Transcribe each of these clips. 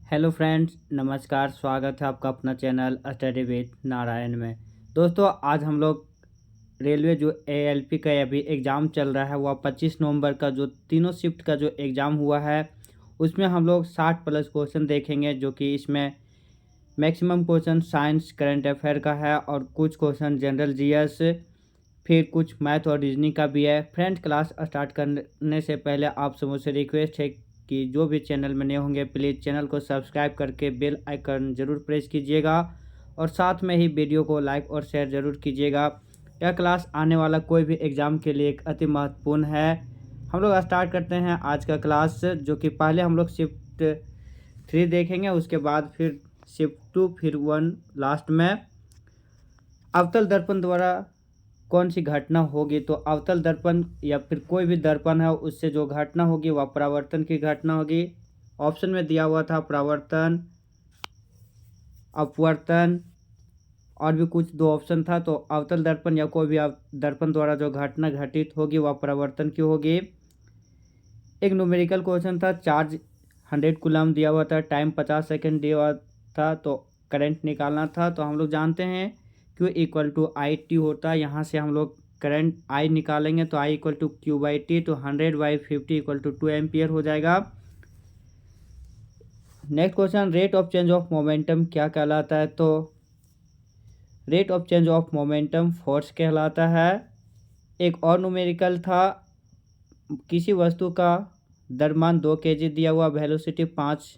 Hello friends, नमस्कार। स्वागत है आपका अपना चैनल स्टडी विद नारायण में। दोस्तों, आज हम लोग रेलवे जो एएलपी का अभी एग्ज़ाम चल रहा है वह 25 नवंबर का जो तीनों शिफ्ट का जो एग्ज़ाम हुआ है उसमें हम लोग 60 प्लस क्वेश्चन देखेंगे, जो कि इसमें maximum question science current affair का है और कुछ क्वेश्चन जनरल जीएस, फिर कुछ मैथ और रीजनिंग का भी है। फ्रेंड्स, क्लास स्टार्ट करने से पहले आप सब मुझसे रिक्वेस्ट है कि जो भी चैनल में नए होंगे प्लीज़ चैनल को सब्सक्राइब करके बेल आइकन ज़रूर प्रेस कीजिएगा और साथ में ही वीडियो को लाइक और शेयर ज़रूर कीजिएगा। यह क्लास आने वाला कोई भी एग्ज़ाम के लिए एक अति महत्वपूर्ण है। हम लोग स्टार्ट करते हैं आज का क्लास, जो कि पहले हम लोग शिफ्ट 3 देखेंगे, उसके बाद फिर शिफ्ट 2, फिर 1 लास्ट में। अवतल दर्पण द्वारा कौन सी घटना होगी? तो अवतल दर्पण या फिर कोई भी दर्पण है उससे जो घटना होगी वह परावर्तन की घटना होगी। ऑप्शन में दिया हुआ था परावर्तन, अपवर्तन और भी कुछ 2 ऑप्शन था। तो अवतल दर्पण या कोई भी दर्पण द्वारा जो घटना घटित होगी वह परावर्तन की होगी। एक न्यूमेरिकल क्वेश्चन था, चार्ज 100 कूलम दिया हुआ था, टाइम 50 सेकेंड दिया हुआ था, तो करंट निकालना था। तो हम लोग जानते हैं Q equal to I T होता है। यहाँ से हम लोग करंट I निकालेंगे तो I equal to Q by T, तो 100/50 इक्वल टू 2 एम्पियर हो जाएगा। Next question, rate of change of momentum क्या कहलाता है? तो rate of change of momentum force कहलाता है। एक और न्यूमेरिकल था, किसी वस्तु का द्रव्यमान 2 kg दिया हुआ, वेलोसिटी 5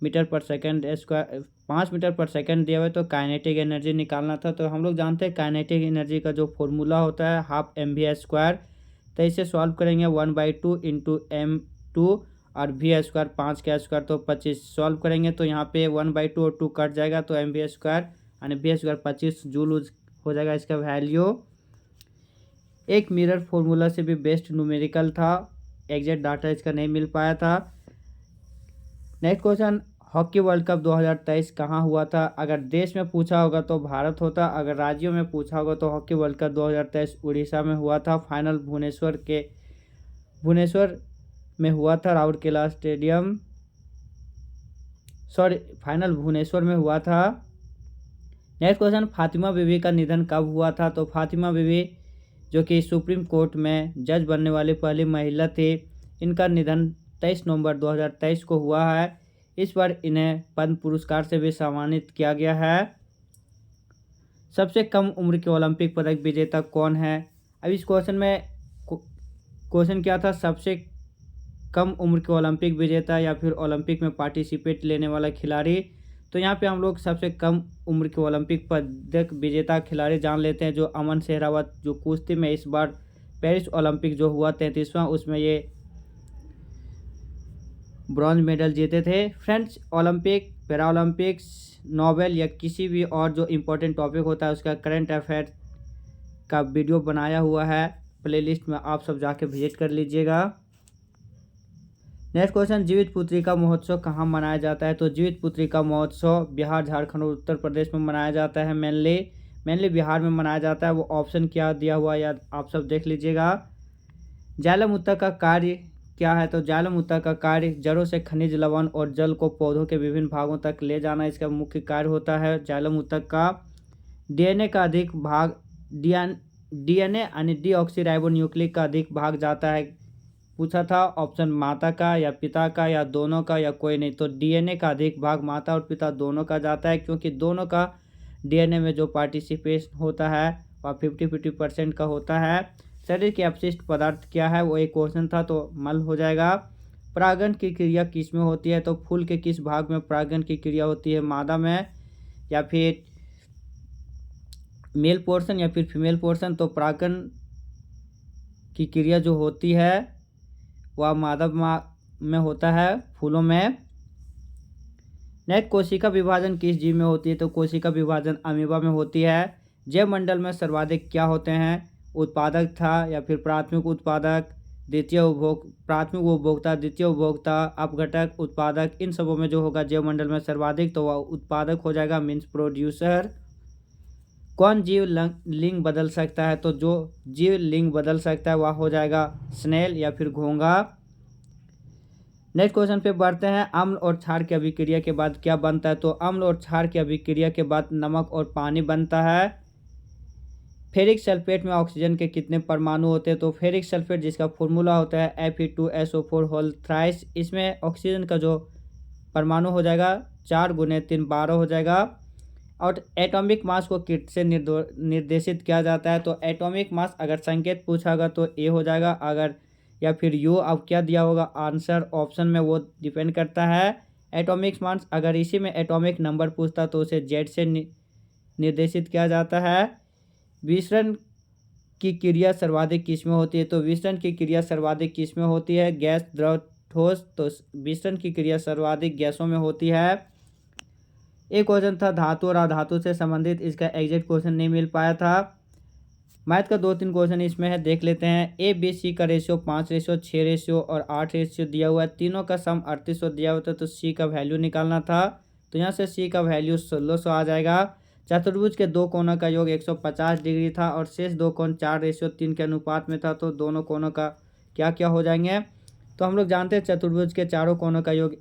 मीटर पर सेकेंड स्क्वायर 5 मीटर पर सेकेंड दिया हुआ है, तो काइनेटिक एनर्जी निकालना था। तो हम लोग जानते हैं काइनेटिक एनर्जी का जो फॉर्मूला होता है ½ mv²। तो इसे सॉल्व करेंगे 1/2 इंटू m2 और v² 5 का स्क्वायर तो 25 सॉल्व करेंगे तो यहाँ पे 1/2 और 2 कट जाएगा तो mv² यानी v² 25 जूल हो जाएगा इसका वैल्यू। एक मिरर फॉर्मूला से भी बेस्ट न्यूमेरिकल था, एग्जैक्ट डाटा इसका नहीं मिल पाया था। Next question, hockey world cup 2023 कहाँ हुआ था? अगर देश में पूछा होगा तो भारत होता, अगर राज्यों में पूछा होगा तो हॉकी वर्ल्ड कप 2023 उड़ीसा में हुआ था। फाइनल भुवनेश्वर में हुआ था, राउरकेला स्टेडियम, फाइनल भुवनेश्वर में हुआ था। नेक्स्ट क्वेश्चन, फातिमा बीबी का निधन कब हुआ था? तो फातिमा बीबी जो कि सुप्रीम कोर्ट में जज बनने वाली पहली महिला थी, इनका निधन 23 नवंबर 2023 को हुआ है। इस बार इन्हें पद्म पुरस्कार से भी सम्मानित किया गया है। सबसे कम उम्र के ओलंपिक पदक विजेता कौन है? अब इस क्वेश्चन में क्वेश्चन क्या था, सबसे कम उम्र के ओलंपिक विजेता या फिर ओलंपिक में पार्टिसिपेट लेने वाला खिलाड़ी। तो यहाँ पे हम लोग सबसे कम उम्र के ओलंपिक पदक विजेता खिलाड़ी जान लेते हैं, जो अमन सहरावत, जो कुश्ती में इस बार पेरिस ओलंपिक जो हुआ 33वां, उसमें ये ब्रॉन्ज मेडल जीते थे। Friends, Olympic, para Olympics, Nobel या किसी भी और जो इम्पोर्टेंट टॉपिक होता है उसका करंट अफेयर का वीडियो बनाया हुआ है, प्लेलिस्ट में आप सब जाके विजिट कर लीजिएगा। नेक्स्ट क्वेश्चन, जीवित पुत्रिका महोत्सव कहाँ मनाया जाता है? तो जीवित पुत्रिका महोत्सव बिहार, झारखंड और उत्तर प्रदेश में मनाया जाता है। मेनली बिहार में मनाया जाता है। वो ऑप्शन क्या दिया हुआ है या आप सब देख लीजिएगा। जाइलम ऊतक का कार्य क्या है? तो जाइलम ऊतक का कार्य जड़ों से खनिज लवण और जल को पौधों के विभिन्न भागों तक ले जाना इसका मुख्य कार्य होता है। जाइलम ऊतक का डीएनए का अधिक भाग डीएनए यानी डीऑक्सीराइबोन्यूक्लिक का अधिक भाग जाता है। पूछा था ऑप्शन माता का या पिता का या दोनों का या कोई नहीं। तो डीएनए का अधिक भाग माता और पिता दोनों का जाता है, क्योंकि दोनों का डीएनए में जो पार्टिसिपेशन होता है वह 50-50% का होता है। शरीर के अपशिष्ट पदार्थ क्या है? वो एक क्वेश्चन था तो मल हो जाएगा। परागण की क्रिया किस में होती है? तो फूल के किस भाग में परागण की क्रिया होती है? मादा में या फिर मेल पोर्शन या फिर फीमेल पोर्शन? तो परागण की क्रिया जो होती है वह मादा में होता है, फूलों में। नेक्स्ट, कोशिका विभाजन किस जीव में होती है? तो कोशिका विभाजन अमीबा में होती है। जैव मंडल में सर्वाधिक क्या होते हैं? उत्पादक था या फिर प्राथमिक उत्पादक, प्राथमिक उपभोक्ता, द्वितीय उपभोक्ता, अपघटक, उत्पादक, इन सबों में जो होगा जैव मंडल में सर्वाधिक तो वह उत्पादक हो जाएगा, मीन्स प्रोड्यूसर। कौन जीव लिंग बदल सकता है? तो जो जीव लिंग बदल सकता है वह हो जाएगा स्नेल या फिर घोंघा। नेक्स्ट क्वेश्चन पे बढ़ते हैं। अम्ल और क्षार की अभिक्रिया के बाद क्या बनता है? तो अम्ल और क्षार की अभिक्रिया के बाद नमक और पानी बनता है। फेरिक सल्फेट में ऑक्सीजन के कितने परमाणु होते हैं? तो फेरिक सल्फेट जिसका फॉर्मूला होता है Fe2SO4 होल थ्राइस, इसमें ऑक्सीजन का जो परमाणु हो जाएगा 4 × 3 12 हो जाएगा। और एटॉमिक मास को किससे निर्देशित किया जाता है? तो एटॉमिक मास अगर संकेत पूछा होगा तो ए हो जाएगा, अगर या फिर यू। अब क्या दिया होगा आंसर ऑप्शन में, वो डिपेंड करता है। एटॉमिक मास अगर इसी में एटॉमिक नंबर पूछता तो उसे जेड से निर्देशित किया जाता है। विसरण की क्रिया सर्वाधिक किसमें होती है? तो विसरण की क्रिया सर्वाधिक किसमें होती है? गैस, द्रव, ठोस। तो विसरण की क्रिया सर्वाधिक गैसों में होती है। एक क्वेश्चन था धातु और अधातु से संबंधित, इसका एग्जैक्ट क्वेश्चन नहीं मिल पाया था। मैथ का 2-3 क्वेश्चन इसमें है, देख लेते हैं। ABC का रेशियो 5 रेशियो 6 रेशियो और 8 रेशियो दिया हुआ है। तीनों का सम 3800 दिया हुआ था, तो C का वैल्यू निकालना था। तो यहाँ से C का वैल्यू 1600 आ जाएगा। चतुर्भुज के दो कोणों का योग 150 डिग्री था और शेष दो कोण 4 रेशियो 3 के अनुपात में था, तो दोनों कोणों का क्या क्या हो जाएंगे? तो हम लोग जानते हैं चतुर्भुज के चारों कोणों का योग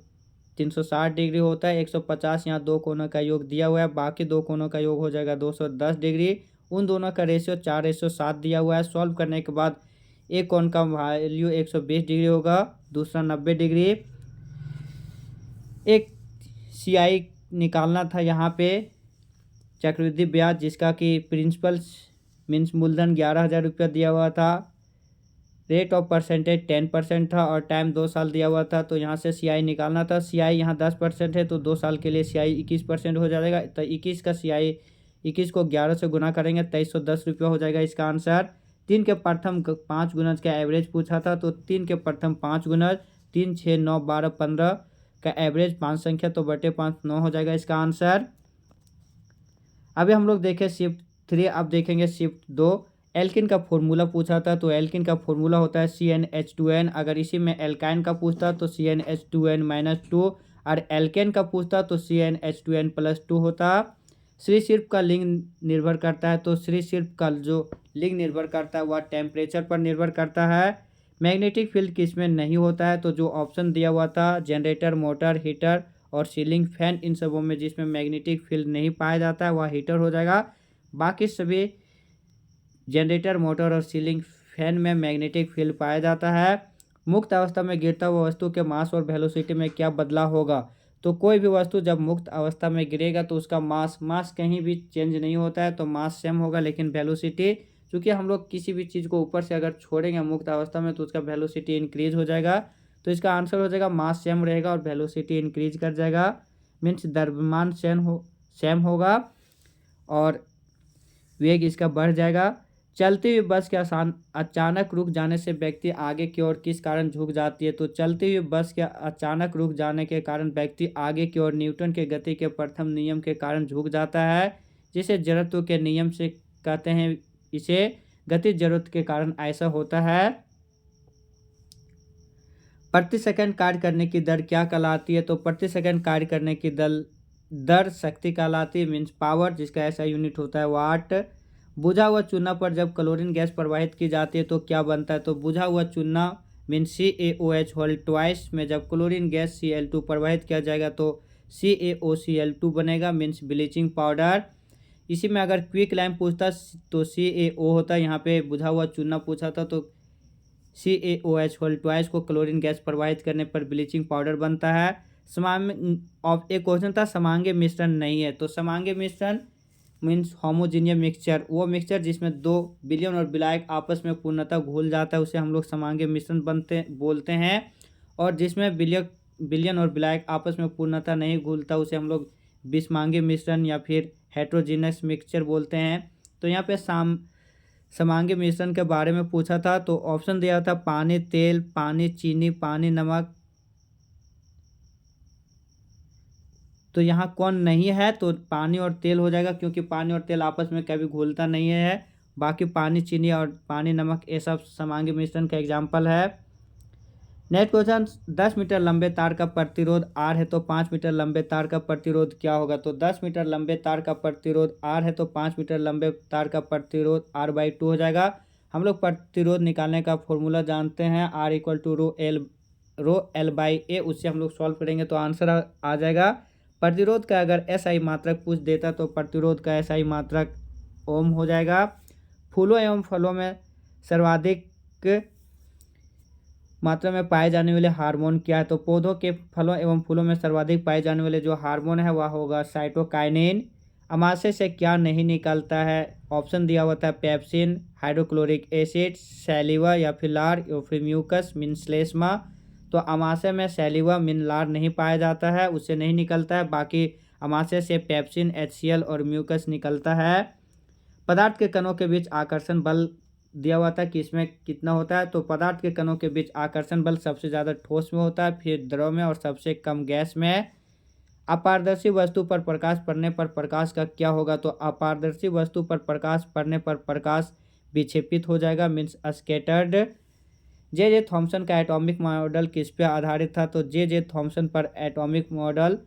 360 डिग्री होता है। 150 यहाँ दो कोणों का योग दिया हुआ है, बाकी दो कोणों का योग हो जाएगा 210 डिग्री। उन दोनों का रेशियो 4:7 दिया हुआ है। सॉल्व करने के बाद एक कोण का वैल्यू 120 डिग्री होगा, दूसरा 90 डिग्री। एक CI निकालना था यहाँ पे, चक्रवृद्धि ब्याज, जिसका कि प्रिंसिपल मीन्स मूलधन 11,000 रुपया दिया हुआ था। रेट ऑफ परसेंटेज 10% था और टाइम 2 साल दिया हुआ था। तो यहाँ से CI निकालना था। CI यहाँ 10% है, तो 2 साल के लिए CI 21% हो जाएगा। तो 21 का CI 21 को 11 से गुना करेंगे, 2310 रुपया हो जाएगा इसका आंसर। 3 के प्रथम 5 गुणज का एवरेज पूछा था, तो 3 के प्रथम 5 गुणज 3 6 9 12 15 का एवरेज 5 संख्या, तो बटे 5 9 हो जाएगा इसका आंसर। अभी हम लोग देखें शिफ्ट 3, अब देखेंगे शिफ्ट 2। एल्किन का फॉर्मूला पूछा था, तो एल्किन का फॉर्मूला होता है CnH2n। अगर इसी में एल्काइन का पूछता तो CnH2n-2, और एल्केन का पूछता तो CnH2n+2 होता। श्री शिर्फ का लिंग निर्भर करता है, तो श्री शिर्फ का जो लिंग निर्भर करता है वह टेम्परेचर पर निर्भर करता है। मैग्नेटिक फील्ड किसमें नहीं होता है? तो जो ऑप्शन दिया हुआ था जनरेटर, मोटर, हीटर और सीलिंग फैन, इन सबों में जिसमें मैग्नेटिक फील्ड नहीं पाया जाता है वह हीटर हो जाएगा। बाकी सभी जनरेटर, मोटर और सीलिंग फैन में मैग्नेटिक फील्ड पाया जाता है। मुक्त अवस्था में गिरता हुआ वस्तु के मास और वेलोसिटी में क्या बदलाव होगा? तो कोई भी वस्तु जब मुक्त अवस्था में गिरेगा तो उसका मास कहीं भी चेंज नहीं होता है, तो मास सेम होगा, लेकिन वेलोसिटी, चूँकि हम लोग किसी भी चीज़ को ऊपर से अगर छोड़ेंगे मुक्त अवस्था में तो उसका वेलोसिटी इंक्रीज हो जाएगा। तो इसका आंसर हो जाएगा मास सेम रहेगा और वेलोसिटी इंक्रीज कर जाएगा, मीन्स द्रव्यमान सेम होगा और वेग इसका बढ़ जाएगा। चलती हुई बस के अचानक रुक जाने से व्यक्ति आगे की ओर किस कारण झुक जाती है? तो चलती हुई बस के अचानक रुक जाने के कारण व्यक्ति आगे की ओर न्यूटन के गति के प्रथम नियम के कारण झुक जाता है, जिसे जड़त्व के नियम से कहते हैं। इसे गति जड़त्व के कारण ऐसा होता है। प्रति सेकंड कार्य करने की दर क्या कहलाती है? तो प्रति सेकंड कार्य करने की दर शक्ति कहलाती है, मीन्स पावर, जिसका ऐसा यूनिट होता है वाट। बुझा हुआ चूना पर जब क्लोरीन गैस प्रवाहित की जाती है तो क्या बनता है? तो बुझा हुआ चूना मीन्स CaOH होल ट्वाइस में जब क्लोरीन गैस Cl2 प्रवाहित किया जाएगा तो CaOCl2 बनेगा, मीन्स ब्लीचिंग पाउडर। इसी में अगर क्विक लाइम पूछता तो CaO होता, यहाँ पे बुझा हुआ चूना पूछा था तो CaOH होल ट्वाइस को क्लोरीन गैस प्रवाहित करने पर ब्लीचिंग पाउडर बनता है। एक क्वेश्चन था समांगी मिश्रण नहीं है, तो समांगी मिश्रण मीन्स होमोजीनियस मिक्सचर, वो मिक्सचर जिसमें 2 विलयन और विलायक आपस में पूर्णतः घुल जाता है उसे हम लोग समांगी मिश्रण बोलते हैं। और जिसमें विलयन और विलायक आपस में पूर्णतः नहीं घुलता उसे हम लोग विषमांगी मिश्रण या फिर हेट्रोजीनस मिक्सचर बोलते हैं। तो यहाँ पे समांगी मिश्रण के बारे में पूछा था, तो ऑप्शन दिया था पानी, तेल, पानी, चीनी, पानी, नमक। तो यहाँ कौन नहीं है? तो पानी और तेल हो जाएगा, क्योंकि पानी और तेल आपस में कभी घुलता नहीं है। बाकी पानी, चीनी और पानी, नमक, ये सब समांगी मिश्रण का एग्जाम्पल है। नेक्स्ट क्वेश्चन, 10 मीटर लंबे तार का प्रतिरोध R है तो 5 मीटर लंबे तार का प्रतिरोध क्या होगा? तो 10 मीटर लंबे तार का प्रतिरोध R है तो 5 मीटर लंबे तार का प्रतिरोध R/2 हो जाएगा। हम लोग प्रतिरोध निकालने का फॉर्मूला जानते हैं, R = ρL ρl/a, उससे हम लोग सॉल्व करेंगे तो आंसर आ जाएगा। प्रतिरोध का अगर SI मात्रक पूछ देता तो प्रतिरोध का SI मात्रक ओम हो जाएगा। फूलों एवं फलों में सर्वाधिक मात्रा में पाए जाने वाले हार्मोन क्या है? तो पौधों के फलों एवं फूलों में सर्वाधिक पाए जाने वाले जो हार्मोन है वह होगा साइटोकाइनिन। अमाशय से क्या नहीं निकलता है? ऑप्शन दिया हुआ था पेप्सिन, हाइड्रोक्लोरिक एसिड, सैलिवा या फिर लार या फिर म्यूकस मीन श्लेष्मा। तो अमाशय में सैलिवा मीन लार नहीं पाया जाता है, उससे नहीं निकलता है। बाकी अमाशय से पेप्सिन, HCl और म्यूकस निकलता है। पदार्थ के कणों के बीच आकर्षण बल दिया हुआ था कि इसमें कितना होता है? तो पदार्थ के कणों के बीच आकर्षण बल सबसे ज़्यादा ठोस में होता है, फिर द्रव में और सबसे कम गैस में। अपारदर्शी वस्तु पर प्रकाश पड़ने पर प्रकाश का क्या होगा? तो अपारदर्शी वस्तु पर प्रकाश पड़ने पर प्रकाश विक्षेपित हो जाएगा मीन्स स्कैटर्ड। जे थॉमसन का एटॉमिक मॉडल किस पे आधारित था? तो जे थॉमसन पर एटॉमिक मॉडल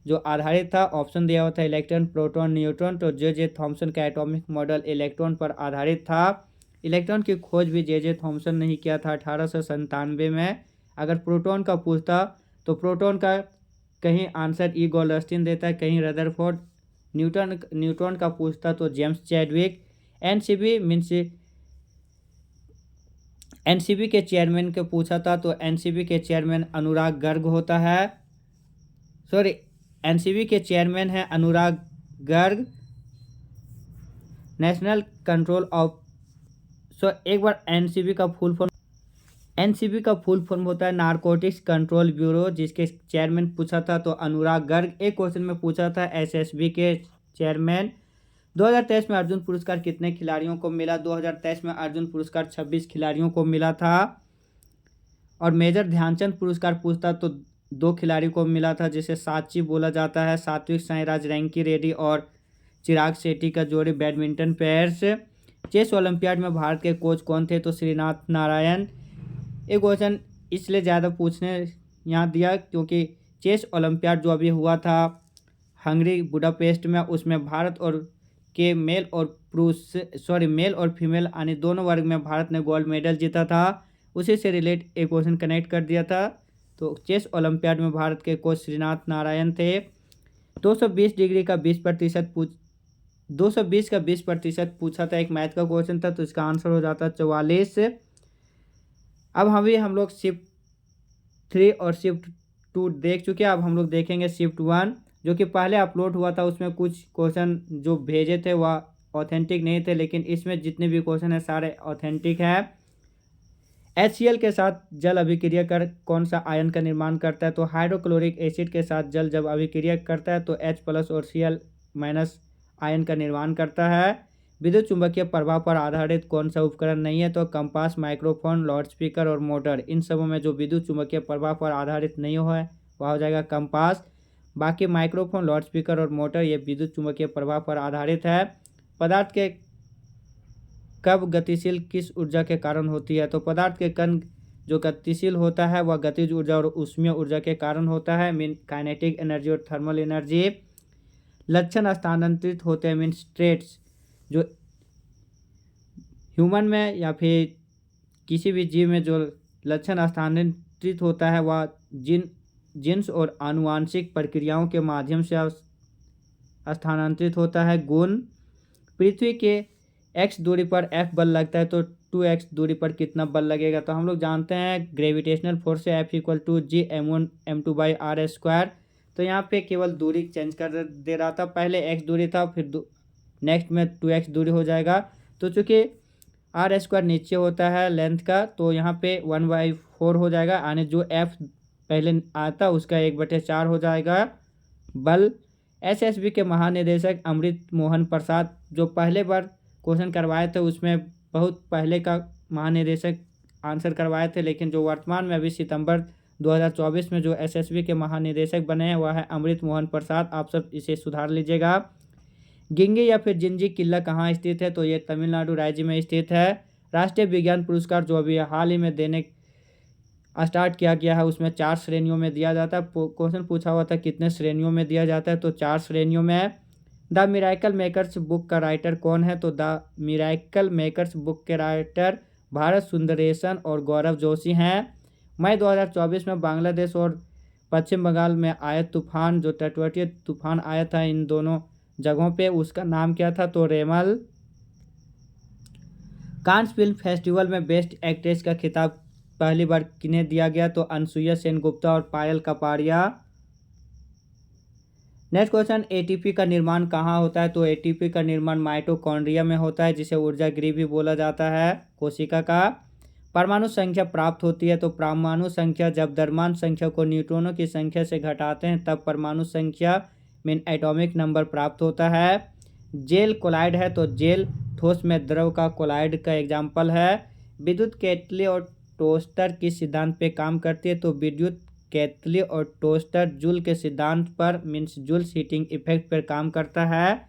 जो आधारित था, ऑप्शन दिया हुआ था इलेक्ट्रॉन, प्रोटॉन, न्यूट्रॉन। तो जे थॉमसन का एटॉमिक मॉडल इलेक्ट्रॉन पर आधारित था। इलेक्ट्रॉन की खोज भी जे थॉमसन ने ही किया था 1897 में। अगर प्रोटॉन का पूछता तो प्रोटॉन का कहीं आंसर ई गोल्डस्टीन देता है, कहीं रदरफोर्ड। न्यूट्रॉन का पूछता तो जेम्स चैडविक। एनसीबी के चेयरमैन के पूछा था तो एनसीबी के चेयरमैन अनुराग गर्ग होता है। सॉरी, एनसीबी के चेयरमैन है अनुराग गर्ग। नेशनल कंट्रोल ऑफ एक बार एनसीबी का फुल फॉर्म होता है नारकोटिक्स कंट्रोल ब्यूरो, जिसके चेयरमैन पूछा था तो अनुराग गर्ग। एक क्वेश्चन में पूछा था एसएसबी के चेयरमैन। 2023 में अर्जुन पुरस्कार कितने खिलाड़ियों को मिला? 2023 में अर्जुन पुरस्कार 26 खिलाड़ियों को मिला था। और मेजर ध्यानचंद पुरस्कार पूछता तो 2 खिलाड़ी को मिला था, जिसे साची बोला जाता है, सात्विक साईराज रैंकी रेड्डी और चिराग शेट्टी का जोड़ी बैडमिंटन पेयर्स। चेस ओलंपियाड में भारत के कोच कौन थे? तो श्रीनाथ नारायण। एक क्वेश्चन इसलिए ज़्यादा पूछने यहाँ दिया क्योंकि चेस ओलंपियाड जो अभी हुआ था हंगरी बुडापेस्ट में, उसमें भारत और के मेल और फीमेल यानी दोनों वर्ग में भारत ने गोल्ड मेडल जीता था। उसी से रिलेट एक क्वेश्चन कनेक्ट कर दिया था। तो चेस ओलंपियाड में भारत के कोच श्रीनाथ नारायण थे। 220 डिग्री का 220 का 20% पूछा था, एक मैथ का क्वेश्चन था, तो इसका आंसर हो जाता 44। अब हम लोग शिफ्ट 3 और शिफ्ट 2 देख चुके हैं। अब हम लोग देखेंगे शिफ्ट 1 जो कि पहले अपलोड हुआ था। उसमें कुछ क्वेश्चन जो भेजे थे वह ऑथेंटिक नहीं थे, लेकिन इसमें जितने भी क्वेश्चन हैं सारे ऑथेंटिक हैं। HCl के साथ जल अभिक्रिया कर कौन सा आयन का निर्माण करता है? तो हाइड्रोक्लोरिक एसिड के साथ जल जब अभिक्रिया करता है तो H+ और Cl- आयन का निर्माण करता है। विद्युत चुंबकीय प्रभाव पर आधारित कौन सा उपकरण नहीं है? तो कंपास, माइक्रोफोन, लाउडस्पीकर और मोटर। इन सबों में जो विद्युत चुंबकीय प्रभाव पर आधारित नहीं हो है वह हो जाएगा कंपास। बाकी माइक्रोफोन, लाउडस्पीकर और मोटर ये विद्युत चुंबकीय प्रभाव पर आधारित है। पदार्थ के कब गतिशील किस ऊर्जा के कारण होती है? तो पदार्थ के कण जो गतिशील होता है वह गतिज ऊर्जा और ऊष्मीय ऊर्जा के कारण होता है मीन काइनेटिक एनर्जी और थर्मल एनर्जी। लक्षण स्थानांतरित होते हैं मीन स्ट्रेट्स। जो ह्यूमन में या फिर किसी भी जीव में जो लक्षण स्थानांतरित होता है वह जीन्स और आनुवांशिक प्रक्रियाओं के माध्यम से स्थानांतरित होता है। गुण। पृथ्वी के x दूरी पर F बल लगता है तो 2x दूरी पर कितना बल लगेगा? तो हम लोग जानते हैं ग्रेविटेशनल फोर्स से F = G m1m2/r²। तो यहाँ पे केवल दूरी चेंज कर दे रहा था, पहले x दूरी था फिर नेक्स्ट में 2x दूरी हो जाएगा। तो चूँकि r² नीचे होता है लेंथ का तो यहाँ पे 1/4 हो जाएगा, यानी जो F पहले आता उसका 1/4 हो जाएगा। बल। SSB के महानिदेशक अमृत मोहन प्रसाद जो पहले बार क्वेश्चन करवाए थे उसमें बहुत पहले का महानिदेशक आंसर करवाए थे, लेकिन जो वर्तमान में अभी सितंबर 2024 में जो SSB के महानिदेशक बने हैं वह है अमृत मोहन प्रसाद। आप सब इसे सुधार लीजिएगा। गिंगी या फिर जिंजी किला कहाँ स्थित है? तो ये तमिलनाडु राज्य में स्थित है। राष्ट्रीय विज्ञान पुरस्कार जो अभी हाल ही में देने स्टार्ट किया गया है उसमें 4 श्रेणियों में दिया जाता है। क्वेश्चन पूछा हुआ था कितने श्रेणियों में दिया जाता है? तो 4 श्रेणियों में। द मिरेकल मेकर्स बुक का राइटर कौन है? तो द मिरेकल मेकर्स बुक के राइटर भारत सुंदरेशन और गौरव जोशी हैं। मई 2024 में बांग्लादेश और पश्चिम बंगाल में आया तूफान, जो तटवर्तीय तूफान आया था इन दोनों जगहों पे, उसका नाम क्या था? तो रेमल। कांस फिल्म फेस्टिवल में बेस्ट एक्ट्रेस का खिताब पहली बार किन्हें दिया गया? तो अनसुईया सेनगुप्ता और पायल कपाड़िया। नेक्स्ट क्वेश्चन, एटीपी का निर्माण कहाँ होता है? तो एटीपी का निर्माण माइटोकॉन्ड्रिया में होता है, जिसे ऊर्जा गृह भी बोला जाता है, कोशिका का। परमाणु संख्या प्राप्त होती है? तो परमाणु संख्या जब द्रव्यमान संख्या को न्यूट्रॉनों की संख्या से घटाते हैं तब परमाणु संख्या मीन एटॉमिक नंबर प्राप्त होता है। जेल कोलाइड है? तो जेल ठोस में द्रव का कोलाइड का एग्जाम्पल है। विद्युत केतली और टोस्टर किस सिद्धांत पे काम करती है? तो विद्युत केतली और टोस्टर जूल के सिद्धांत पर मीन्स जूल्स हीटिंग इफेक्ट पर काम करता है।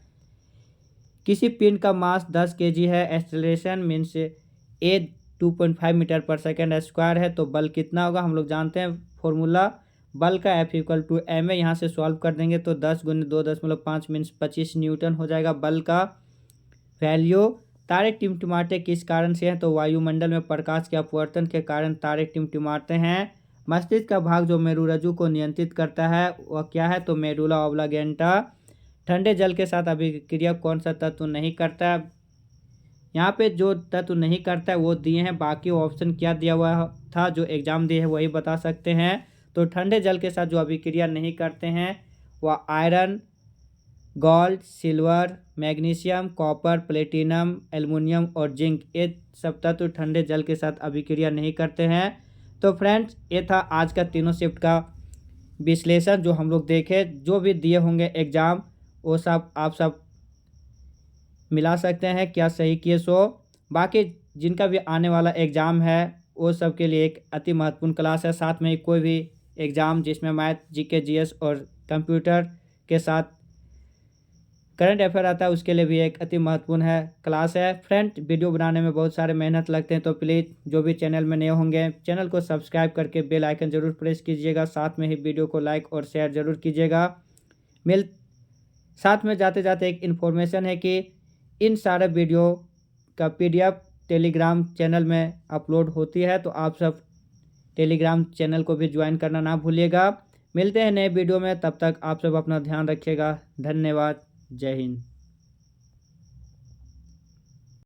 किसी पिंड का मास 10 kg है, एक्सेलरेशन मीन्स ए 2.5 मीटर पर सेकेंड स्क्वायर है, तो बल कितना होगा? हम लोग जानते हैं फॉर्मूला, बल का F=ma। यहाँ से सॉल्व कर देंगे तो 10 × 2.5 मीन्स 25 न्यूटन हो जाएगा बल का वैल्यू। तारे टिमटिमाते किस कारण से हैं? तो वायुमंडल में प्रकाश के अपवर्तन के कारण तारे टिमटिमाते हैं। मस्तिष्क का भाग जो मेरुरज्जु को नियंत्रित करता है वह क्या है? तो मेडुला ऑब्लांगेटा। ठंडे जल के साथ अभिक्रिया कौन सा तत्व नहीं करता है? यहाँ पे जो तत्व नहीं करता है वो दिए हैं, बाकी ऑप्शन क्या दिया हुआ था जो एग्जाम दिए है वही बता सकते हैं। तो ठंडे जल के साथ जो अभिक्रिया नहीं करते हैं वह iron, gold, silver, magnesium, copper, platinum, aluminium और जिंक, ये सब तत्व ठंडे जल के साथ अभिक्रिया नहीं करते हैं। तो फ्रेंड्स, ये था आज का तीनों शिफ्ट का विश्लेषण जो हम लोग देखे। जो भी दिए होंगे एग्जाम वो सब आप सब मिला सकते हैं क्या सही किए सो। बाकी जिनका भी आने वाला एग्ज़ाम है वो सब के लिए एक अति महत्वपूर्ण क्लास है। साथ में ही कोई भी एग्ज़ाम जिसमें मैथ, जीके, जीएस और कंप्यूटर के साथ करंट अफेयर आता है उसके लिए भी एक अति महत्वपूर्ण है क्लास है। फ्रेंड, वीडियो बनाने में बहुत सारे मेहनत लगते हैं, तो प्लीज़ जो भी चैनल में नए होंगे चैनल को सब्सक्राइब करके बेल आइकन ज़रूर प्रेस कीजिएगा। साथ में ही वीडियो को लाइक और शेयर ज़रूर कीजिएगा। साथ में जाते जाते एक इन्फॉर्मेशन है कि इन सारे वीडियो का PDF टेलीग्राम चैनल में अपलोड होती है, तो आप सब टेलीग्राम चैनल को भी ज्वाइन करना ना भूलिएगा। मिलते हैं नए वीडियो में, तब तक आप सब अपना ध्यान रखिएगा। धन्यवाद। जय हिंद।